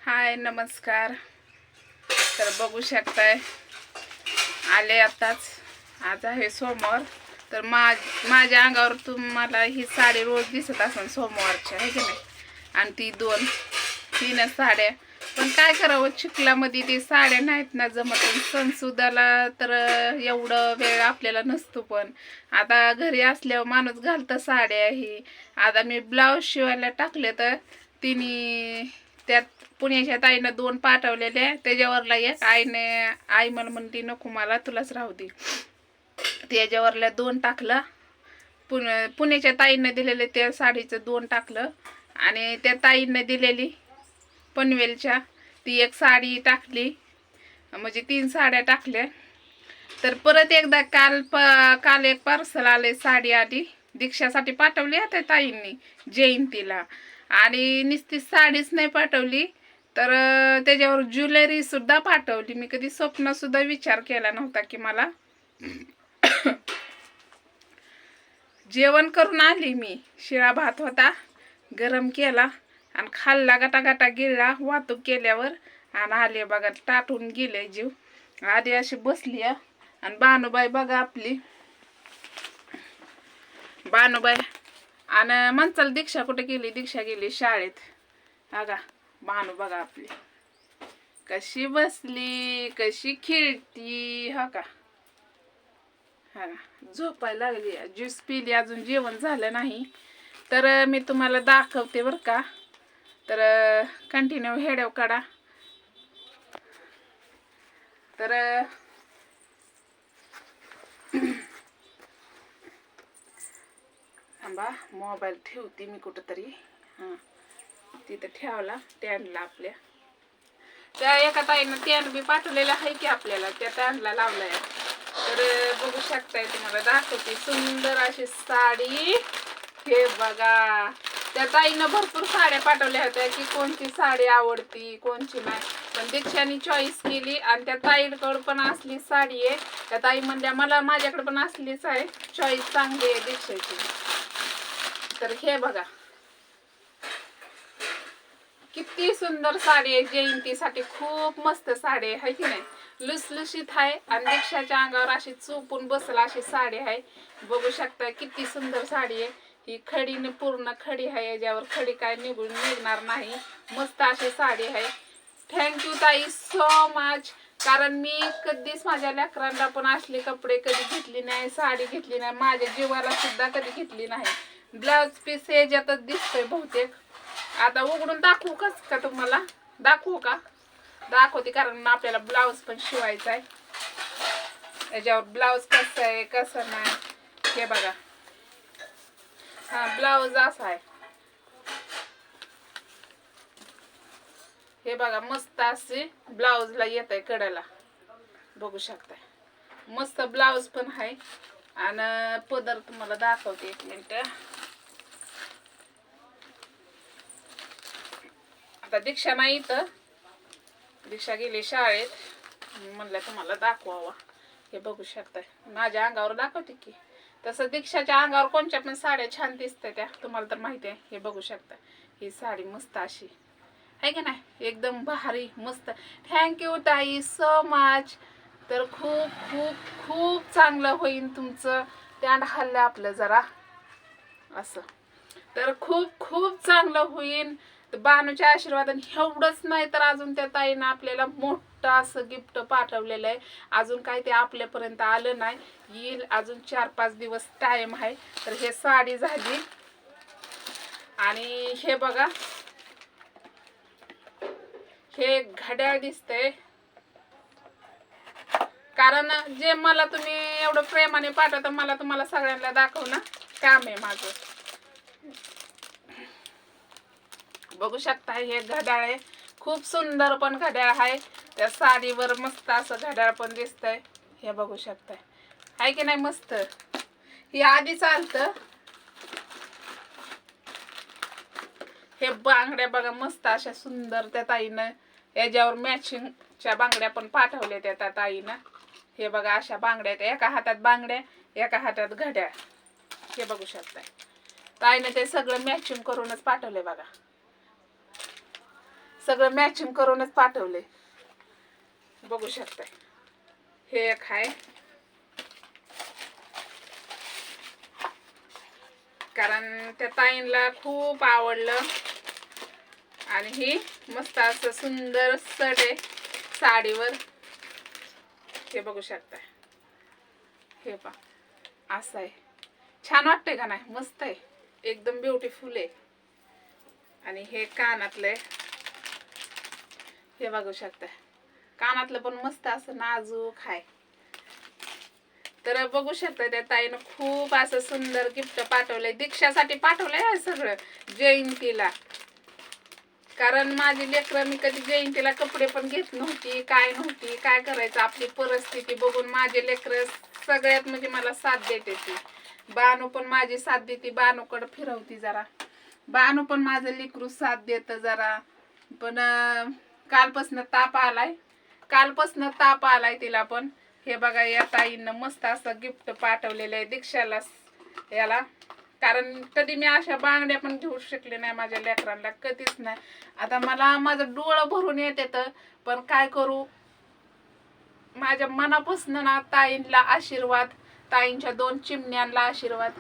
हाय नमस्कार. तर बघू शकताय आले आताच. आज आहे सोमवार. तर माझ्या अंगावर तुम्हाला ही साडी रोज दिसत असेल सोमवारच्या, आहे की नाही. आणि ती तीनच साड्या. पण काय करावं, चिखलामध्ये ते साड्या नाहीत ना जमत. सणसुदाला तर एवढं वेळ आपल्याला नसतो. पण आता घरी असल्यावर माणूस घालतं साड्या. ही आता मी ब्लाऊज शिवायला टाकले तर तिने त्यात पुण्याच्या ताईनं 2 पाठवलेले. त्याच्यावरला एक आई मला म्हणते नको मला तुलाच राहू दे. त्याच्यावरल्या 2 टाकलं. पुण्याच्या ताईनं दिलेले त्या साडीचं 2 टाकलं. आणि त्या ताईनं दिलेली पनवेलच्या ती एक साडी टाकली. म्हणजे 3 साड्या टाकल्या. तर परत एकदा काल एक पार्सल आले, साडी आली. दीक्षासाठी पाठवली त्या ताईंनी जयंतीला. आणि नुसती साडीच नाही पाठवली तर त्याच्यावर ज्वेलरी सुद्धा पाठवली. मी कधी स्वप्न सुद्धा विचार केला नव्हता की मला जेवण करून आली मी. शिळा भात होता, गरम केला आणि खाल्ला, गटागटा गिळला वाहतूक केल्यावर. आणि आले बघा, टाटून गेले जीव. आधी अशी बसली आणि बानुबाई बघा आपली बानुबाई. आणि म्हणचाल दीक्षा कुठे गेली? दीक्षा गेली शाळेत. बघा बानू बघा आपली कशी बसली, कशी खेळती. हा का हा झोपायला लागली. ज्यूस पिली, अजून जेवण झालं नाही. तर मी तुम्हाला दाखवते बरं का. तर कंटिन्यू हेडव काढा. तर थांबा, मोबाईल ठेवते मी कुठंतरी. हां तिथं ठेवला टॅनला आपल्या. त्या एका ताईनं टॅन बी पाठवलेला आहे की आपल्याला, त्या टॅनला लावलाय. तर बघू शकताय, तुम्हाला दाखवते सुंदर अशी साडी. हे बघा, त्या ताईनं भरपूर साड्या पाठवल्या होत्या की कोणती साडी आवडती कोणची नाही. पण दीक्षाने चॉईस केली आणि त्या ताईकडं पण असली साडी आहे. त्या ताई म्हणल्या मला माझ्याकडे पण असलीच आहे, चॉईस चांगली आहे दीक्षाची. तर हे बघा किती सुंदर साडी आहे जयंतीसाठी. खूप मस्त साडी आहे की नाही. लुसलुशीत आहे आणि दीक्षाच्या अंगावर अशी चुपून बसला अशी साडी आहे. बघू शकता किती सुंदर साडी आहे. ही खडीने पूर्ण खडी आहे, याच्यावर खडी काय निघणार नाही. मस्त अशी साडी आहे. थँक्यू ताई सो मच. कारण मी कधीच माझ्या लेकरांना पण असले कपडे कधी घेतली नाही, साडी घेतली नाही, माझ्या जीवाला सुद्धा कधी घेतली नाही. ब्लाउज पीस याच्यातच दिसतोय बहुतेक. आता उघडून दाखवू का तुम्हाला? दाखवू का? दाखवते, कारण आपल्याला ब्लाऊज पण शिवायचा आहे. याच्यावर ब्लाऊज कसं आहे कसं नाही हे बघा. हा ब्लाऊज असा आहे. हे बघा मस्त असे ब्लाऊजला येत आहे कडेला. बघू शकताय मस्त ब्लाऊज पण आहे. आणि पदर तुम्हाला दाखवते, एक मिनिट. आता दीक्षा नाही इथं, दीक्षा गेली शाळेत. म्हणलं तुम्हाला दाखवावा. हे बघू शकताय, माझ्या अंगावर दाखवते की. तसं दीक्षाच्या अंगावर कोणत्या पण साड्या छान दिसते त्या, तुम्हाला तर माहिती आहे. हे बघू शकता, ही साडी मस्त अशी आहे की नाही, एकदम भारी मस्त. थँक्यू ताई सो मच. तर खूप खूप खूप चांगलं होईल तुमचं. त्यानं हल्लं आपलं जरा असं, तर खूप खूप चांगलं होईल. तर बानूच्या आशीर्वादाने एवढंच नाही तर अजून त्या ताईनं आपल्याला मोठं असं गिफ्ट पाठवलेलं आहे. अजून काय ते आपल्यापर्यंत आलं नाही, येईल अजून 4-5 दिवस टाइम आहे. तर हे साडी झाली. आणि हे बघा, हे घड्याळ दिसतंय. कारण जे मला तुम्ही एवढं प्रेमाने पाठवता, मला तुम्हाला सगळ्यांना दाखवणं काम आहे माझं. बघू शकता हे घड्याळ आहे. खूप सुंदर पण घड्याळ आहे. त्या साडीवर मस्त असं घड्याळ पण दिसतंय. हे बघू शकताय, आहे की नाही मस्त. हे आधी चालतं. हे बांगड्या बघा मस्त अशा सुंदर त्या ताईनं याच्यावर मॅचिंगच्या बांगड्या पण पाठवल्या त्या ताईनं. हे बघा अशा बांगड्या, एका हातात बांगड्या एका हातात घड्याळ. हे बघू शकताय, ताईनं ते सगळं मॅचिंग करूनच पाठवले बघा. सगळं मॅचिंग करूनच पाठवले. बघू शकताय. हे एक आहे, कारण त्या ताईंला खूप आवडलं. आणि ही मस्त असं सुंदर सट आहे साडीवर. हे बघू शकताय. हे पहा असं आहे. छान वाटतंय का नाही? मस्त आहे, एकदम ब्युटिफुल आहे. आणि हे कानातलं आहे. हे बघू शकताय. कानातलं पण मस्त असं नाजूक आहे. तर बघू शकता त्या ताईनं खूप असं सुंदर गिफ्ट पाठवलंय. दीक्षासाठी पाठवलंय सगळं जयंतीला. कारण माझी लेकरं मी कधी जयंतीला कपडे पण घेत नव्हती, काय नव्हती. काय करायचं, आपली परिस्थिती बघून माझे लेकरं सगळ्यात म्हणजे मला साथ देते ती. बानू पण माझी साथ देते. बानूकडं फिरवती जरा. बानू पण माझं लेकरू साथ देतं जरा. पण कालपासनं ताप आलाय तिला पण. हे बघा या ताईंना मस्त असं गिफ्ट पाठवलेलं आहे दीक्षाला याला. कारण कधी मी अशा बांगड्या पण घेऊ शकले नाही माझ्या लेकरांना, कधीच नाही. आता मला माझं डोळं भरून येते तर पण काय करू, माझ्या मनापासून ना ताईंला आशीर्वाद, ताईंच्या 2 चिमण्यांना आशीर्वाद.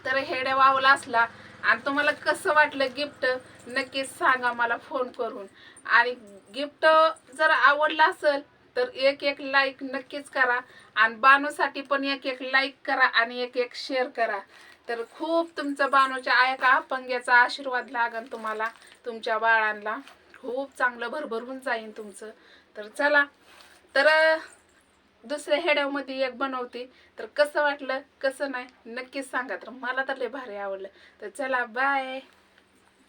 तर हेड्या वावला असला आणि तुम्हाला कसं वाटलं गिफ्ट नक्कीच सांगा मला फोन करून. आणि गिफ्ट जर आवडलं असेल तर एक लाईक नक्कीच करा. आणि बानूसाठी पण एक लाईक करा आणि एक शेअर करा. तर खूप तुमचा बानूच्या आया पंग्याचा आशीर्वाद लागन तुम्हाला, तुमच्या बाळांना खूप चांगलं भरभरून जाईन तुमचं. तर चला, तर दुसऱ्या हेड्यामध्ये एक बनवते. तर कसं वाटलं कसं नाही नक्कीच सांगा. तर मला तर लय भारी आवडलं. तर चला बाय.